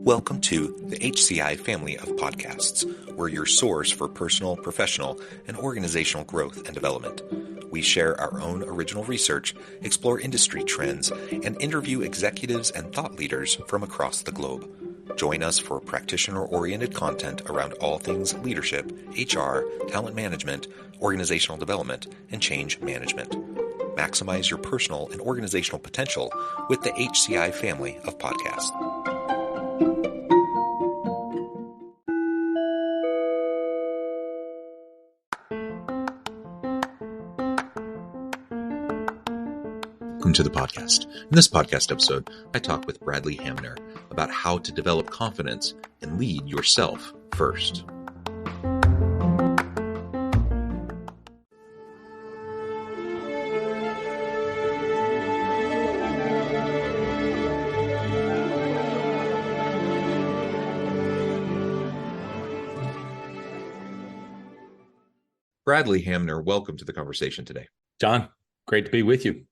Welcome to the HCI family of podcasts. We're your source for personal, professional, and organizational growth and development. We share our own original research, explore industry trends, and interview executives and thought leaders from across the globe. Join us for practitioner-oriented content around all things leadership, HR, talent management, organizational development, and change management. Maximize your personal and organizational potential with the HCI family of podcasts. Welcome to the podcast. In this podcast episode, I talk with Bradley Hamner about how to develop confidence and lead yourself first. Bradley Hamner, welcome to the conversation today. John, great to be with you.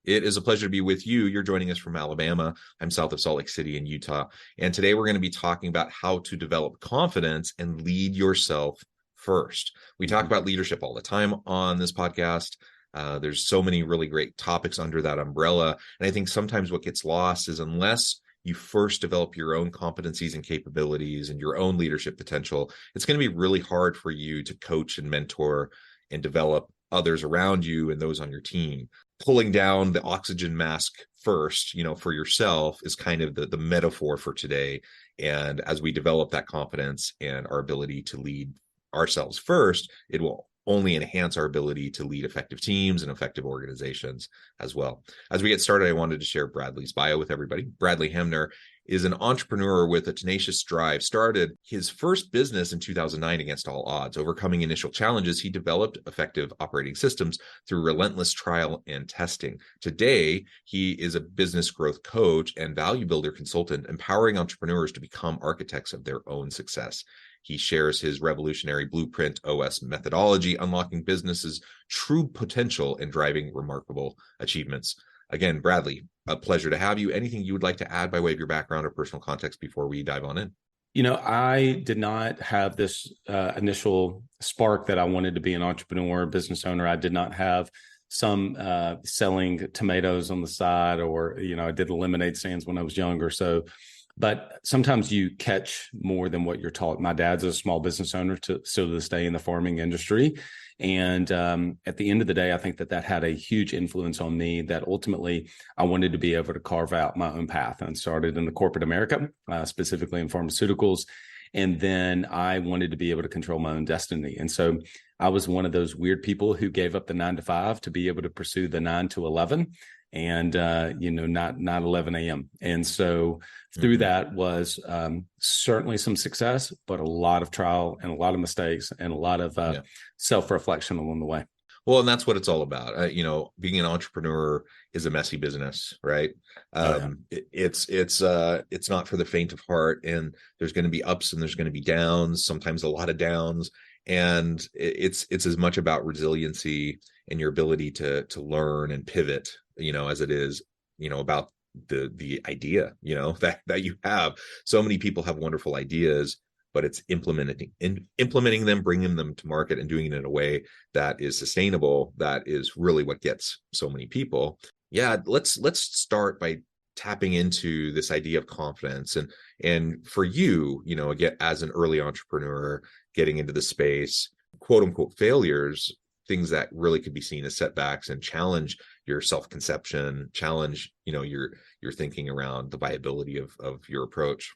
It is a pleasure to be with you. You're joining us from Alabama. I'm south of Salt Lake City in Utah. And today we're going to be talking about how to develop confidence and lead yourself first. We talk about leadership all the time on this podcast. There's so many really great topics under that umbrella. And I think sometimes what gets lost is unless you first develop your own competencies and capabilities and your own leadership potential, it's going to be really hard for you to coach and mentor and develop others around you and those on your team. Pulling down the oxygen mask first, for yourself is kind of the metaphor for today. And as we develop that confidence and our ability to lead ourselves first, it will only enhance our ability to lead effective teams and effective organizations as well. As we get started, I wanted to share Bradley's bio with everybody. Bradley Hamner is an entrepreneur with a tenacious drive. Started his first business in 2009 against all odds. Overcoming initial challenges, he developed effective operating systems through relentless trial and testing. Today, he is a business growth coach and value builder consultant, empowering entrepreneurs to become architects of their own success. He shares his revolutionary Blueprint OS methodology, unlocking businesses' true potential and driving remarkable achievements. Again, Bradley, a pleasure to have you. Anything you would like to add by way of your background or personal context before we dive on in? I did not have this initial spark that I wanted to be an entrepreneur, business owner. I did not have some selling tomatoes on the side, or, I did lemonade stands when I was younger. But sometimes you catch more than what you're taught. My dad's a small business owner still to this day in the farming industry. And at the end of the day, I think that had a huge influence on me, that ultimately I wanted to be able to carve out my own path, and started in the corporate America, specifically in pharmaceuticals. And then I wanted to be able to control my own destiny. And so I was one of those weird people who gave up the 9 to 5 to be able to pursue the 9 to 11 and, not 11 a.m. And so through that was certainly some success, but a lot of trial and a lot of mistakes and a lot of self-reflection along the way. Well, and that's what it's all about. Being an entrepreneur is a messy business, right? It's not for the faint of heart, and there's going to be ups and there's going to be downs, sometimes a lot of downs. And it's as much about resiliency and your ability to learn and pivot, as it is, about the idea, that you have. So many people have wonderful ideas, but it's implementing them, bringing them to market, and doing it in a way that is sustainable. That is really what gets so many people. Yeah, let's start by tapping into this idea of confidence, and for you, again, as an early entrepreneur getting into the space, quote unquote failures, things that really could be seen as setbacks and challenge your self-conception, challenge your thinking around the viability of your approach.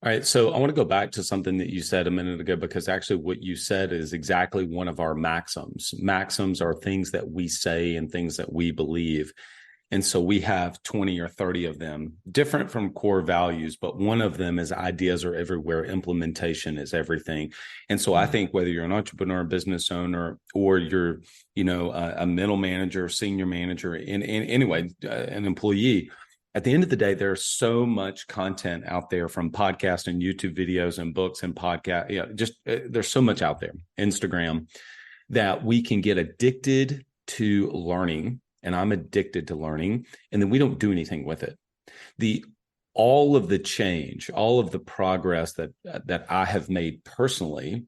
All right. So I want to go back to something that you said a minute ago, because actually what you said is exactly one of our maxims. Maxims are things that we say and things that we believe. And so we have 20 or 30 of them, different from core values, but one of them is ideas are everywhere. Implementation is everything. And so I think whether you're an entrepreneur, business owner, or you're, a middle manager, senior manager, anyway, an employee, at the end of the day, there's so much content out there, from podcasts and YouTube videos and books and podcasts. There's so much out there, Instagram, that we can get addicted to learning. And I'm addicted to learning. And then we don't do anything with it. The all of the change, all of the progress that I have made personally,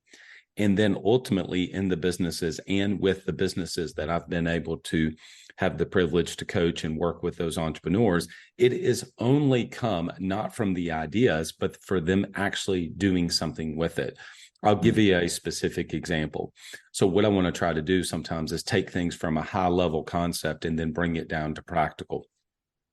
and then ultimately in the businesses and with the businesses that I've been able to have the privilege to coach and work with those entrepreneurs, it is only come not from the ideas, but for them actually doing something with it. I'll give you a specific example. So what I want to try to do sometimes is take things from a high level concept and then bring it down to practical.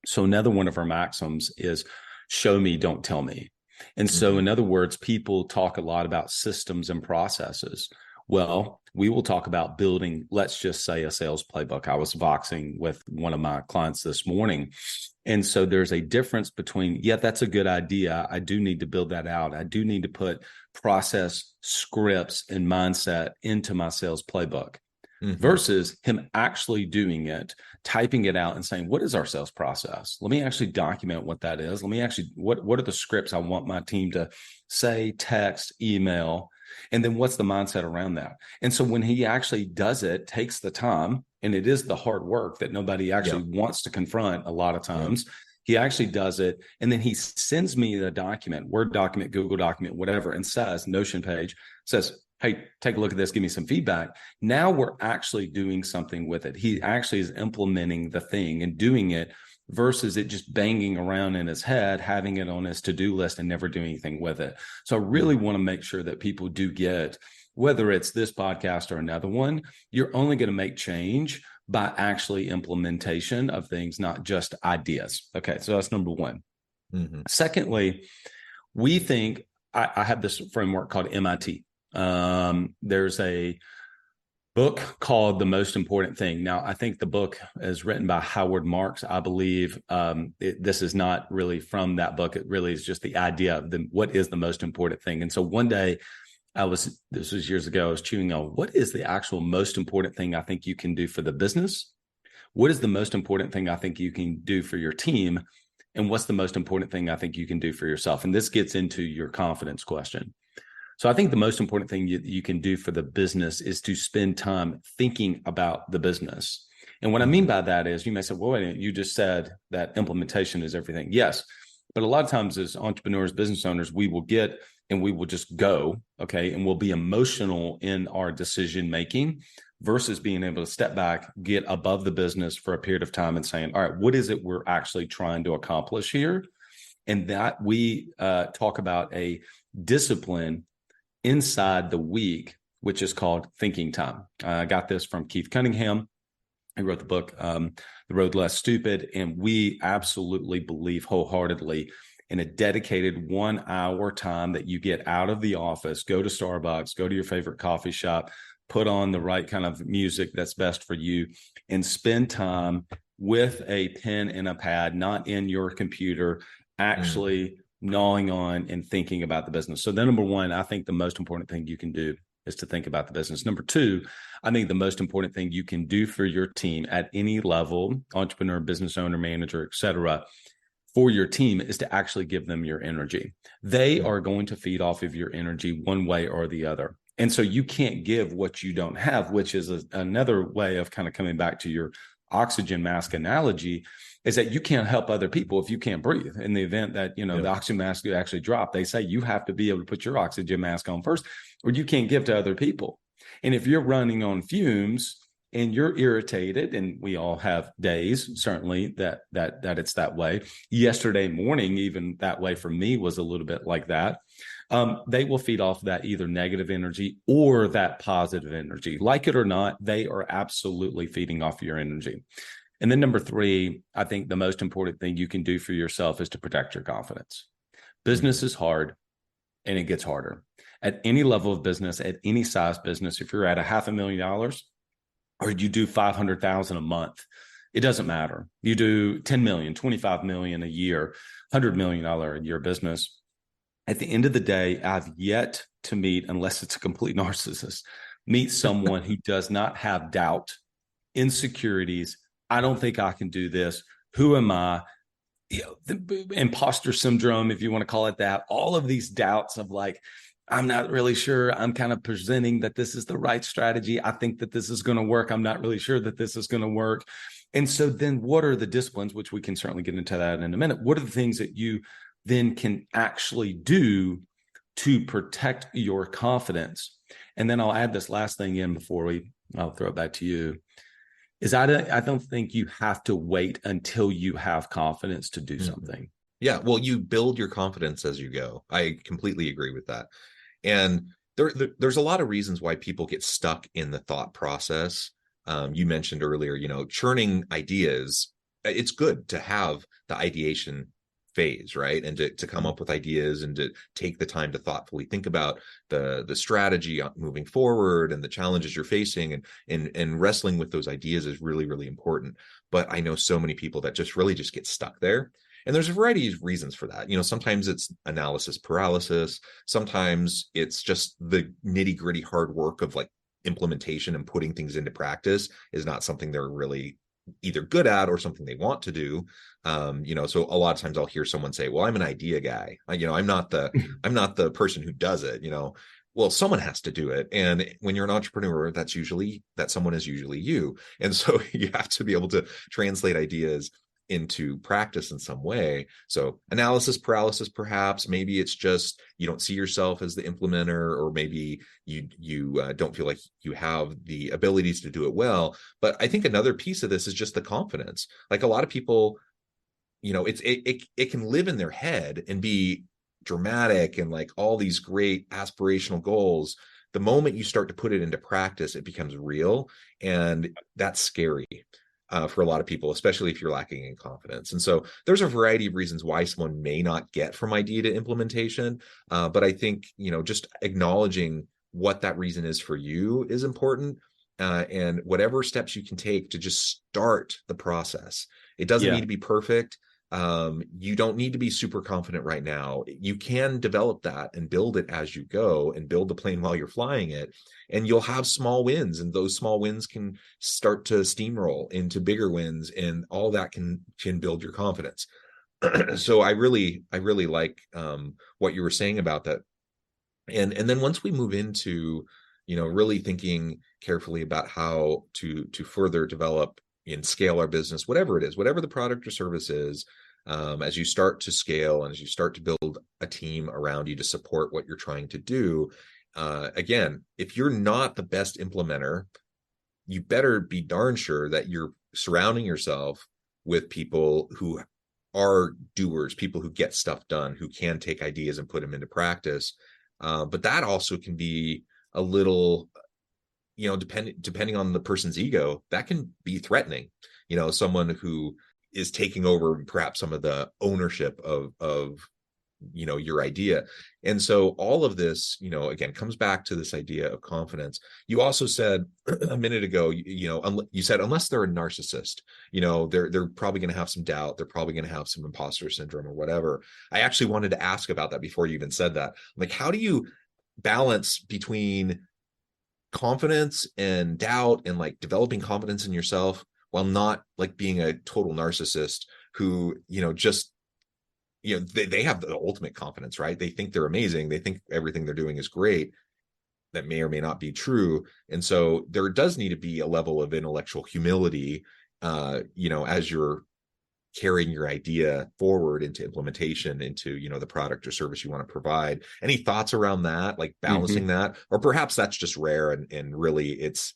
So another one of our maxims is show me, don't tell me. And so, in other words, people talk a lot about systems and processes. Well, we will talk about building, let's just say, a sales playbook. I was voxing with one of my clients this morning. And so there's a difference between, yeah, that's a good idea. I do need to build that out. I do need to put process, scripts, and mindset into my sales playbook. Versus him actually doing it, typing it out and saying, what is our sales process? Let me actually document what that is. Let me actually, what are the scripts I want my team to say, text, email, and then what's the mindset around that? And so when he actually does it, takes the time, and it is the hard work that nobody actually wants to confront a lot of times. He actually does it, and then he sends me the document, Word document, Google document, whatever, and says, Notion page, says, hey, take a look at this, give me some feedback. Now we're actually doing something with it. He actually is implementing the thing and doing it versus it just banging around in his head, having it on his to-do list and never doing anything with it. So I really want to make sure that people do get, whether it's this podcast or another one, you're only going to make change by actually implementation of things, not just ideas. Okay, so that's number one. Secondly, we think, I have this framework called MIT. There's a book called The Most Important Thing. Now, I think the book is written by Howard Marks. I believe this is not really from that book. It really is just the idea of what is the most important thing. And so one day this was years ago, I was chewing on what is the actual most important thing I think you can do for the business? What is the most important thing I think you can do for your team? And what's the most important thing I think you can do for yourself? And this gets into your confidence question. So I think the most important thing you can do for the business is to spend time thinking about the business. And what I mean by that is, you may say, well, wait a minute, you just said that implementation is everything. Yes. But a lot of times as entrepreneurs, business owners, we will get and we will just go, okay, and we'll be emotional in our decision making versus being able to step back, get above the business for a period of time and saying, all right, what is it we're actually trying to accomplish here? And that we talk about a discipline inside the week, which is called thinking time. I got this from Keith Cunningham. He wrote the book, The Road Less Stupid. And we absolutely believe wholeheartedly in a dedicated 1 hour time that you get out of the office, go to Starbucks, go to your favorite coffee shop, put on the right kind of music that's best for you, and spend time with a pen and a pad, not in your computer, actually gnawing on and thinking about the business. So then number one, I think the most important thing you can do is to think about the business. Number two, I think the most important thing you can do for your team at any level, entrepreneur, business owner, manager, et cetera, for your team is to actually give them your energy. They are going to feed off of your energy one way or the other. And so you can't give what you don't have, which is another way of kind of coming back to your oxygen mask analogy, is that you can't help other people if you can't breathe. In the event that, the oxygen mask could actually drop, they say you have to be able to put your oxygen mask on first, or you can't give to other people. And if you're running on fumes and you're irritated, and we all have days, certainly that it's that way. Yesterday morning, even that way for me was a little bit like that. They will feed off that either negative energy or that positive energy. Like it or not, they are absolutely feeding off your energy. And then number three, I think the most important thing you can do for yourself is to protect your confidence. Business is hard and it gets harder. At any level of business, at any size business, if you're at $500,000 or you do 500,000 a month, it doesn't matter. You do 10 million, 25 million a year, $100 million a year business. At the end of the day, I've yet to meet, unless it's a complete narcissist, meet someone who does not have doubt, insecurities. I don't think I can do this. Who am I? The imposter syndrome, if you want to call it that. All of these doubts of like, I'm not really sure. I'm kind of presenting that this is the right strategy. I think that this is going to work. I'm not really sure that this is going to work. And so then what are the disciplines, which we can certainly get into that in a minute. What are the things that you then can actually do to protect your confidence. And then I'll add this last thing in before I'll throw it back to you, is I don't think you have to wait until you have confidence to do something. Yeah, well, you build your confidence as you go. I completely agree with that. And there's a lot of reasons why people get stuck in the thought process. You mentioned earlier, churning ideas. It's good to have the ideation phase, right? And to come up with ideas and to take the time to thoughtfully think about the strategy moving forward and the challenges you're facing, and wrestling with those ideas is really, really important. But I know so many people that just get stuck there. And there's a variety of reasons for that. Sometimes it's analysis paralysis. Sometimes it's just the nitty gritty hard work of like implementation and putting things into practice is not something they're really either good at or something they want to do. So a lot of times I'll hear someone say, well, I'm an idea guy. I'm not the person who does it, well, someone has to do it. And when you're an entrepreneur, that someone is usually you. And so you have to be able to translate ideas into practice in some way. So analysis paralysis, perhaps, maybe it's just you don't see yourself as the implementer, or maybe you don't feel like you have the abilities to do it well. But I think another piece of this is just the confidence. Like a lot of people, it can live in their head and be dramatic and like all these great aspirational goals. The moment you start to put it into practice, it becomes real, and that's scary. For a lot of people, especially if you're lacking in confidence. And so there's a variety of reasons why someone may not get from idea to implementation. But I think, just acknowledging what that reason is for you is important. And whatever steps you can take to just start the process. It doesn't need to be perfect. You don't need to be super confident right now. You can develop that and build it as you go, and build the plane while you're flying it. And you'll have small wins, and those small wins can start to steamroll into bigger wins, and all that can build your confidence. So I really like what you were saying about that. And then once we move into, really thinking carefully about how to further develop and scale our business, whatever it is, whatever the product or service is, as you start to scale and as you start to build a team around you to support what you're trying to do, again, if you're not the best implementer, you better be darn sure that you're surrounding yourself with people who are doers, people who get stuff done, who can take ideas and put them into practice. But that also can be a little, depending on the person's ego, that can be threatening. Someone who is taking over perhaps some of the ownership of your idea. And so all of this, again, comes back to this idea of confidence. You also said a minute ago, you said, unless they're a narcissist, they're probably going to have some doubt. They're probably going to have some imposter syndrome or whatever. I actually wanted to ask about that before you even said that. Like, how do you balance between confidence and doubt, and like developing confidence in yourself while not like being a total narcissist who, just, they have the ultimate confidence, right? They think they're amazing. They think everything they're doing is great. That may or may not be true. And so there does need to be a level of intellectual humility, as you're carrying your idea forward into implementation, into, the product or service you want to provide. Any thoughts around that, like balancing that? Or perhaps that's just rare, and really it's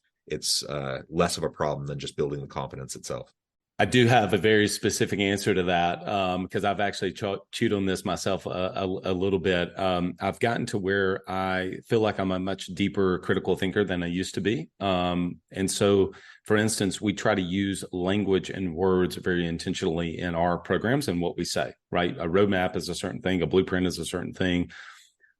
less of a problem than just building the confidence itself. I do have a very specific answer to that, because I've actually chewed on this myself a little bit. I've gotten to where I feel like I'm a much deeper critical thinker than I used to be. And so, for instance, we try to use language and words very intentionally in our programs and what we say, right? A roadmap is a certain thing. A blueprint is a certain thing.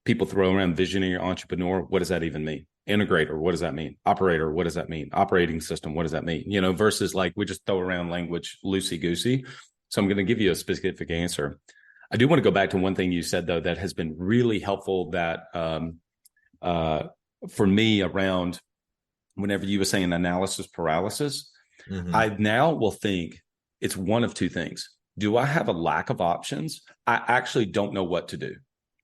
People throw around visionary entrepreneur. What does that even mean? Integrator, what does that mean? Operator, what does that mean? Operating system, what does that mean? Versus like we just throw around language loosey goosey. So I'm going to give you a specific answer. I do want to go back to one thing you said, though, that has been really helpful, that for me, around whenever you were saying analysis paralysis, I now will think it's one of two things. Do I have a lack of options? I actually don't know what to do.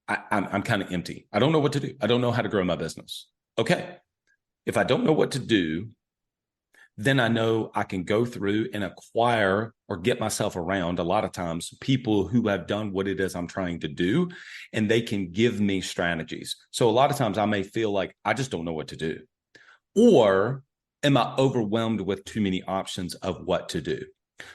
I'm kind of empty. I don't know what to do. I don't know how to grow my business. Okay. If I don't know what to do, then I know I can go through and acquire or get myself around a lot of times people who have done what it is I'm trying to do, and they can give me strategies. So a lot of times I may feel like I just don't know what to do. Or am I overwhelmed with too many options of what to do?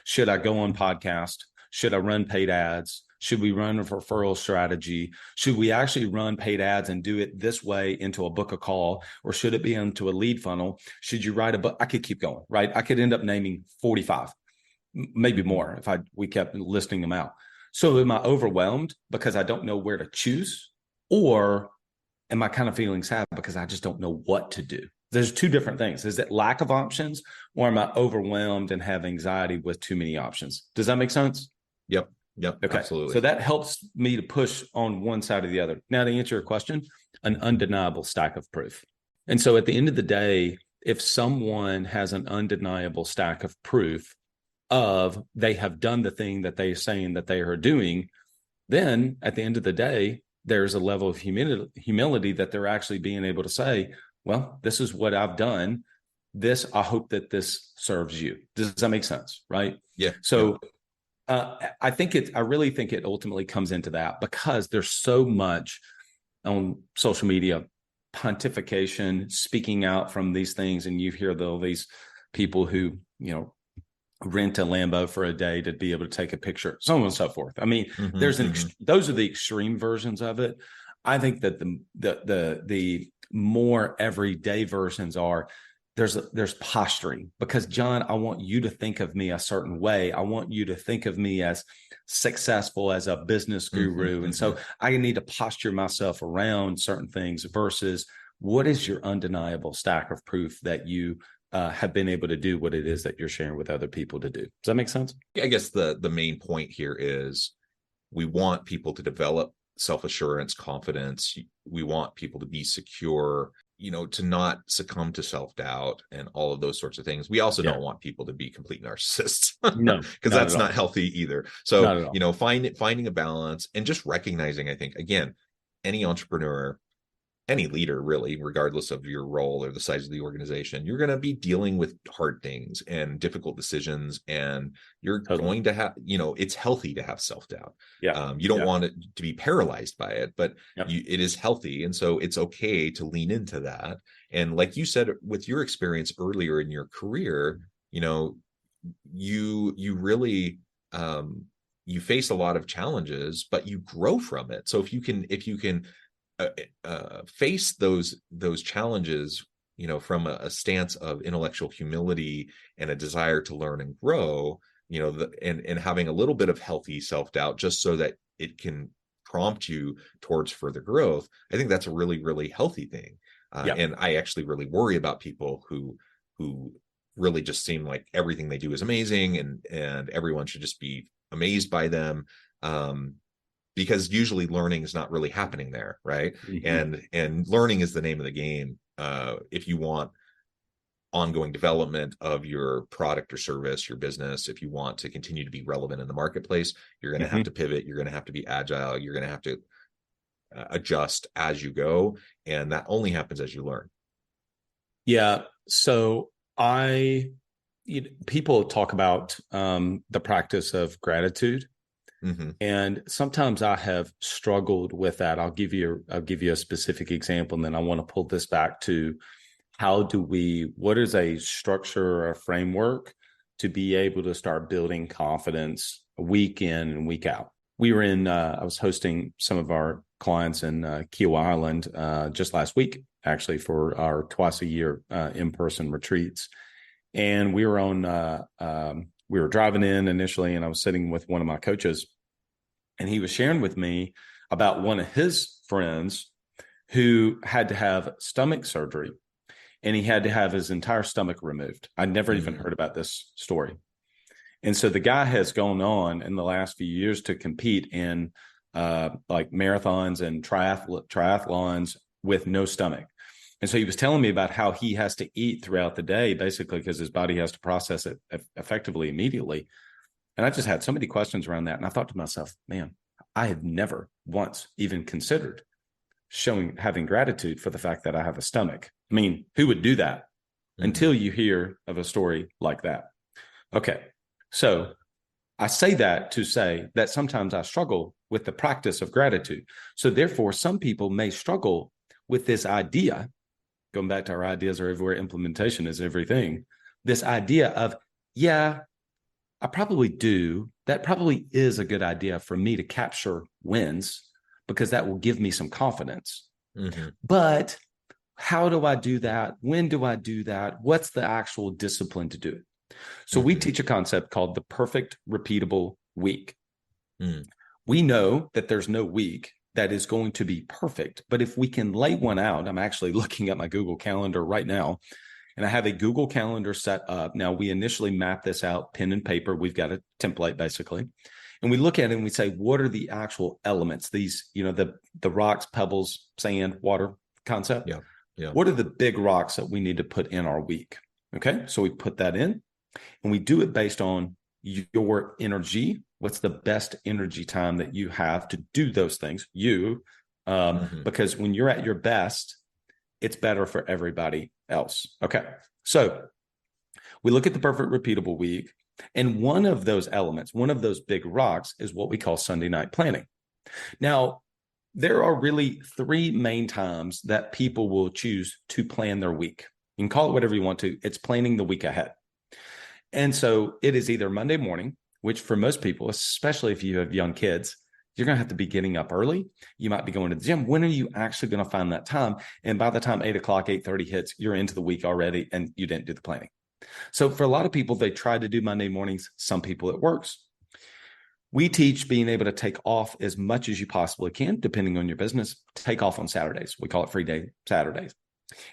Should I go on podcast? Should I run paid ads? Should we run a referral strategy? Should we actually run paid ads and do it this way into a book a call? Or should it be into a lead funnel? Should you write a book? I could keep going, right? I could end up naming 45, maybe more if we kept listing them out. So am I overwhelmed because I don't know where to choose? Or am I kind of feeling sad because I just don't know what to do? There's two different things. Is it lack of options, or am I overwhelmed and have anxiety with too many options? Does that make sense? Yep. Okay. Absolutely. So that helps me to push on one side or the other. Now, to answer your question, an undeniable stack of proof. And so at the end of the day, if someone has an undeniable stack of proof of they have done the thing that they're saying that they are doing, then at the end of the day, there's a level of humility that they're actually being able to say, well, this is what I've done. I hope that this serves you. Does that make sense? Right? Yeah. So I really think it ultimately comes into that, because there's so much on social media pontification, speaking out from these things. And you hear all these people who, rent a Lambo for a day to be able to take a picture, so on and so forth. I mean, those are the extreme versions of it. I think that the more everyday versions are, there's posturing, because John, I want you to think of me a certain way. I want you to think of me as successful, as a business guru. And so I need to posture myself around certain things versus what is your undeniable stack of proof that you have been able to do what it is that you're sharing with other people to do. Does that make sense? I guess the main point here is we want people to develop self-assurance, confidence. We want people to be secure, to not succumb to self-doubt and all of those sorts of things. We also don't want people to be complete narcissists. No, because that's not healthy either. So, finding a balance and just recognizing, I think, again, any entrepreneur, any leader really, regardless of your role or the size of the organization, you're going to be dealing with hard things and difficult decisions, and you're going to have, it's healthy to have self-doubt. You don't want it to be paralyzed by it, but it is healthy. And so it's okay to lean into that. And like you said, with your experience earlier in your career, you really, you face a lot of challenges, but you grow from it. So if you can face those challenges, from a stance of intellectual humility and a desire to learn and grow, and having a little bit of healthy self-doubt, just so that it can prompt you towards further growth, I think that's a really, really healthy thing. And I actually really worry about people who really just seem like everything they do is amazing, and everyone should just be amazed by them. Because usually learning is not really happening there, right? And learning is the name of the game. If you want ongoing development of your product or service, your business, if you want to continue to be relevant in the marketplace, you're going to have to pivot. You're going to have to be agile. You're going to have to adjust as you go. And that only happens as you learn. Yeah. So people talk about the practice of gratitude. And sometimes I have struggled with that. I'll give you a specific example, and then I want to pull this back to what is a structure or a framework to be able to start building confidence week in and week out. I was hosting some of our clients in Keel Island just last week, actually, for our twice a year in-person retreats. And we were driving in initially, and I was sitting with one of my coaches, and he was sharing with me about one of his friends who had to have stomach surgery, and he had to have his entire stomach removed. I'd never even heard about this story. And so the guy has gone on in the last few years to compete in like marathons and triathlons with no stomach. And so he was telling me about how he has to eat throughout the day, basically, because his body has to process it effectively immediately. And I just had so many questions around that. And I thought to myself, man, I have never once even considered having gratitude for the fact that I have a stomach. I mean, who would do that? until you hear of a story like that. Okay. So I say that to say that sometimes I struggle with the practice of gratitude. So therefore, some people may struggle with this idea, going back to our ideas are everywhere, implementation is everything, this idea of, yeah, I probably do. That probably is a good idea for me to capture wins because that will give me some confidence. But how do I do that? When do I do that? What's the actual discipline to do it? So we teach a concept called the perfect repeatable week. We know that there's no week that is going to be perfect, but if we can lay one out, I'm actually looking at my Google Calendar right now, and I have a Google Calendar set up. Now, we initially map this out, pen and paper. We've got a template basically. And we look at it and we say, what are the actual elements? These, the rocks, pebbles, sand, water concept. Yeah. What are the big rocks that we need to put in our week? Okay. So we put that in and we do it based on your energy. What's the best energy time that you have to do those things? Because when you're at your best, it's better for everybody else. Okay. So we look at the perfect repeatable week. And one of those elements, one of those big rocks is what we call Sunday night planning. Now, there are really three main times that people will choose to plan their week. You can call it whatever you want to. It's planning the week ahead. And so it is either Monday morning, which for most people, especially if you have young kids, you're going to have to be getting up early. You might be going to the gym. When are you actually going to find that time? And by the time 8 o'clock, 8:30 hits, you're into the week already and you didn't do the planning. So for a lot of people, they try to do Monday mornings. Some people, it works. We teach being able to take off as much as you possibly can, depending on your business. Take off on Saturdays. We call it free day Saturdays.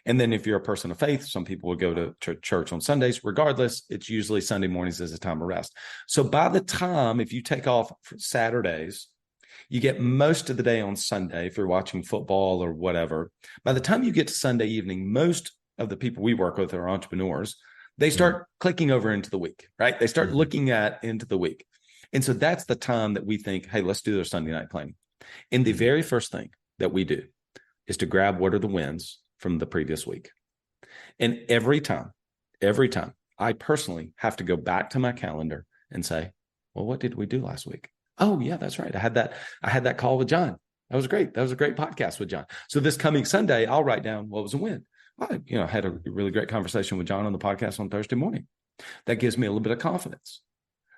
And then if you're a person of faith, some people will go to church on Sundays. Regardless, it's usually Sunday mornings as a time of rest. So by the time, if you take off for Saturdays, you get most of the day on Sunday if you're watching football or whatever. By the time you get to Sunday evening, most of the people we work with are entrepreneurs. They start clicking over into the week, right? They start looking into the week. And so that's the time that we think, hey, let's do their Sunday night planning. And the very first thing that we do is to grab what are the wins from the previous week. And every time, I personally have to go back to my calendar and say, well, what did we do last week? Oh, yeah, that's right. I had that call with John. That was great. That was a great podcast with John. So this coming Sunday, I'll write down what was a win. I had a really great conversation with John on the podcast on Thursday morning. That gives me a little bit of confidence.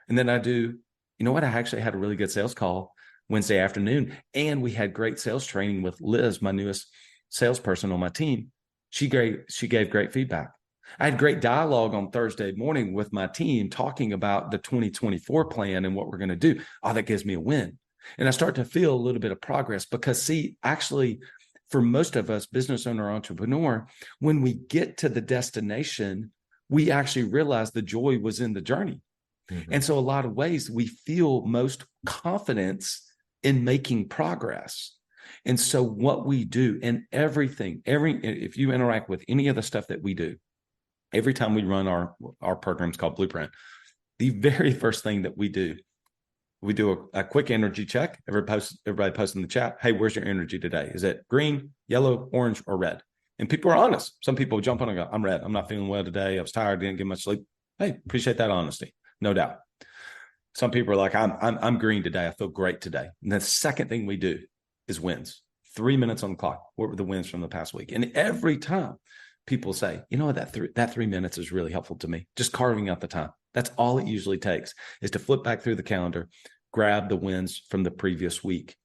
And then I do, I actually had a really good sales call Wednesday afternoon, and we had great sales training with Liz, my newest salesperson on my team. She gave great feedback. I had great dialogue on Thursday morning with my team talking about the 2024 plan and what we're going to do. Oh, that gives me a win. And I start to feel a little bit of progress because, actually, for most of us, business owner, entrepreneur, when we get to the destination, we actually realize the joy was in the journey. And so a lot of ways we feel most confidence in making progress. And so what we do and if you interact with any of the stuff that we do, every time we run our programs called Blueprint, the very first thing that we do a quick energy check. Everybody posts in the chat, hey, where's your energy today? Is it green, yellow, orange, or red? And people are honest. Some people jump on and go, I'm red. I'm not feeling well today. I was tired, didn't get much sleep. Hey, appreciate that honesty. No doubt. Some people are like, I'm green today. I feel great today. And the second thing we do is wins. 3 minutes on the clock. What were the wins from the past week? And every time people say, you know what, that 3 minutes is really helpful to me. Just carving out the time. That's all it usually takes, is to flip back through the calendar, grab the wins from the previous week.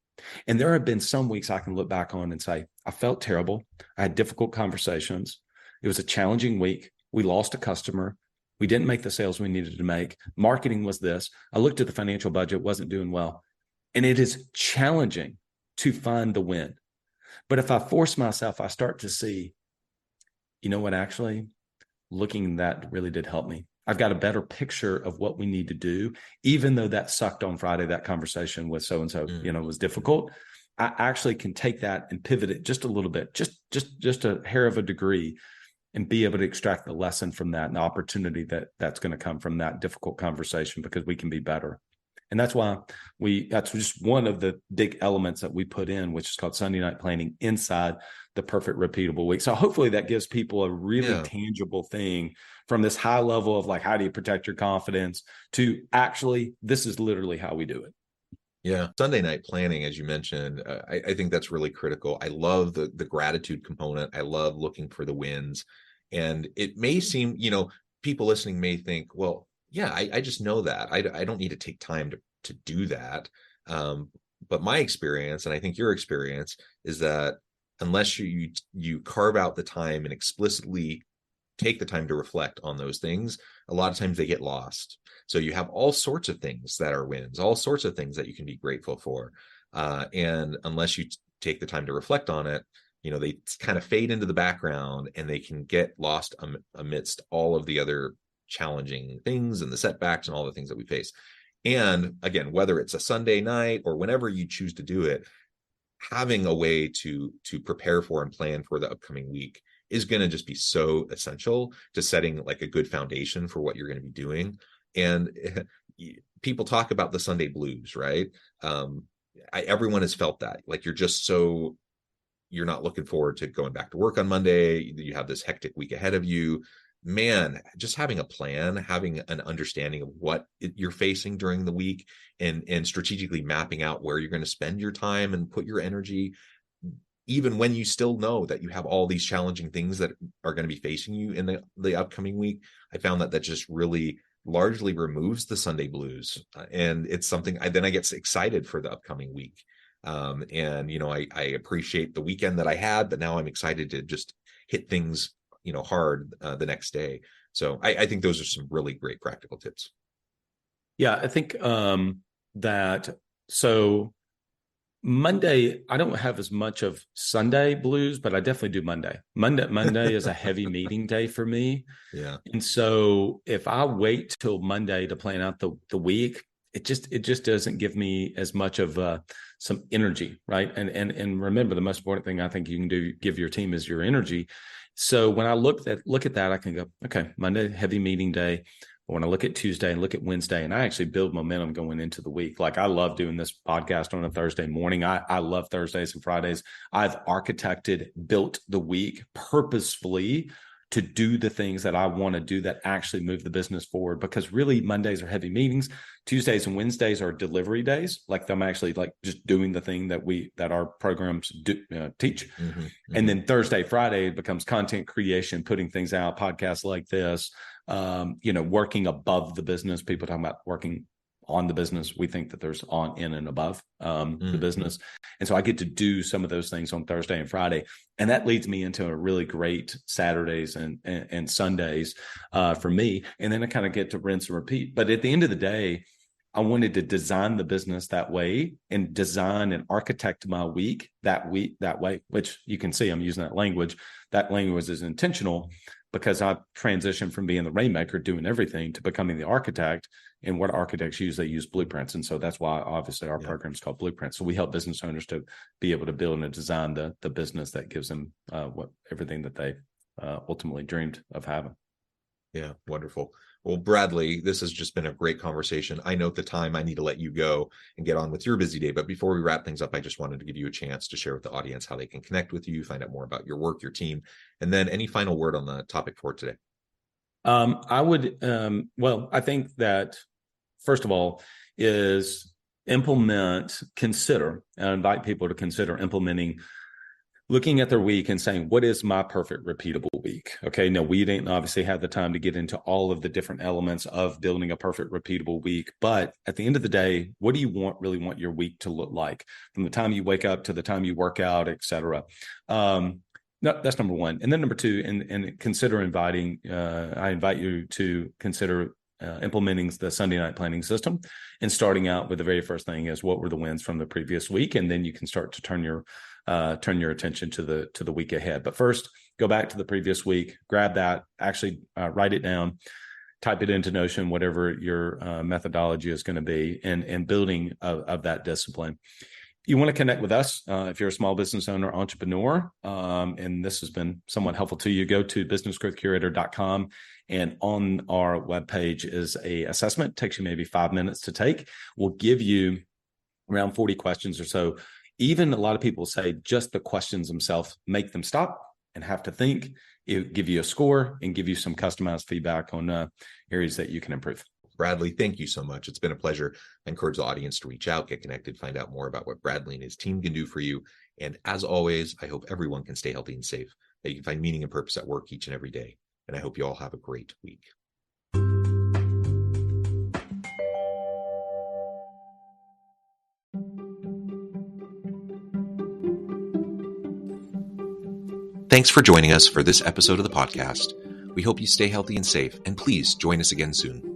And there have been some weeks I can look back on and say, I felt terrible. I had difficult conversations. It was a challenging week. We lost a customer. We didn't make the sales we needed to make. Marketing was this. I looked at the financial budget, wasn't doing well. And it is challenging to find the win. But if I force myself, I start to see, you know what, actually, looking that really did help me. I've got a better picture of what we need to do, even though that sucked on Friday, that conversation with so-and-so, was difficult. I actually can take that and pivot it just a little bit, just a hair of a degree, and be able to extract the lesson from that and the opportunity that's going to come from that difficult conversation, because we can be better. And that's why that's just one of the big elements that we put in, which is called Sunday night planning inside the perfect repeatable week. So hopefully that gives people a really tangible thing from this high level of like, how do you protect your confidence, to actually, this is literally how we do it. Yeah. Sunday night planning, as you mentioned, I think that's really critical. I love the gratitude component. I love looking for the wins. And it may seem, people listening may think, well, yeah, I just know that. I don't need to take time to do that. But my experience, and I think your experience, is that unless you carve out the time and explicitly take the time to reflect on those things, a lot of times they get lost. So you have all sorts of things that are wins, all sorts of things that you can be grateful for. And unless you take the time to reflect on it, they kind of fade into the background, and they can get lost amidst all of the other challenging things and the setbacks and all the things that we face. And again, whether it's a Sunday night or whenever you choose to do it, having a way to prepare for and plan for the upcoming week is going to just be so essential to setting like a good foundation for what you're going to be doing. And people talk about the Sunday blues, right? Everyone has felt that. Like you're not looking forward to going back to work on Monday. You have this hectic week ahead of you. Man, just having a plan, having an understanding of what you're facing during the week, and strategically mapping out where you're going to spend your time and put your energy, even when you still know that you have all these challenging things that are going to be facing you in the upcoming week. I found that just really largely removes the Sunday blues. And it's something I get excited for the upcoming week. I appreciate the weekend that I had, but now I'm excited to just hit things, hard the next day. So I think those are some really great practical tips. Yeah, I think so Monday, I don't have as much of Sunday blues, but I definitely do Monday. Monday is a heavy meeting day for me. Yeah. And so if I wait till Monday to plan out the week, it just doesn't give me as much of some energy, right? And remember, the most important thing I think you can give your team is your energy. So when I look at that, I can go, okay, Monday, heavy meeting day. But when I look at Tuesday and look at Wednesday, and I actually build momentum going into the week. Like, I love doing this podcast on a Thursday morning. I love Thursdays and Fridays. I've built the week purposefully to do the things that I want to do that actually move the business forward, because really Mondays are heavy meetings. Tuesdays and Wednesdays are delivery days. Like, I'm actually like just doing the thing that our programs teach. Mm-hmm, mm-hmm. And then Thursday, Friday becomes content creation, putting things out, podcasts like this, working above the business. People talking about working on the business. We think that there's on, in, and above the business. And so I get to do some of those things on Thursday and Friday. And that leads me into a really great Saturdays and Sundays for me. And then I kind of get to rinse and repeat. But at the end of the day, I wanted to design the business that way, and design and architect my week that way, which you can see I'm using that language. That language is intentional, because I transitioned from being the rainmaker, doing everything, to becoming the architect. And what architects use, they use blueprints. And so that's why obviously our program is called Blueprints. So we help business owners to be able to build and design the business that gives them everything that they ultimately dreamed of having. Yeah, wonderful. Well, Bradley, this has just been a great conversation. I know at the time I need to let you go and get on with your busy day. But before we wrap things up, I just wanted to give you a chance to share with the audience how they can connect with you, find out more about your work, your team, and then any final word on the topic for today. I would, I think that first of all is consider, and invite people to consider implementing, looking at their week and saying, what is my perfect repeatable week? Okay. No, we didn't obviously have the time to get into all of the different elements of building a perfect repeatable week. But at the end of the day, what do you really want your week to look like from the time you wake up to the time you work out, et cetera? No, that's number one. And then number two, and consider I invite you to consider implementing the Sunday night planning system, and starting out with the very first thing is, what were the wins from the previous week? And then you can start to turn your attention to the week ahead. But first, go back to the previous week, grab that, actually write it down, type it into Notion, whatever your methodology is going to be, and building of that discipline. you want to connect with us, if you're a small business owner, entrepreneur, and this has been somewhat helpful to you, go to businessgrowthcurator.com. And on our webpage is a assessment. It takes you maybe 5 minutes to take. We'll give you around 40 questions or so. Even a lot of people say just the questions themselves make them stop and have to think. It'll give you a score and give you some customized feedback on areas that you can improve. Bradley, thank you so much. It's been a pleasure. I encourage the audience to reach out, get connected, find out more about what Bradley and his team can do for you. And as always, I hope everyone can stay healthy and safe, that you can find meaning and purpose at work each and every day. And I hope you all have a great week. Thanks for joining us for this episode of the podcast. We hope you stay healthy and safe, and please join us again soon.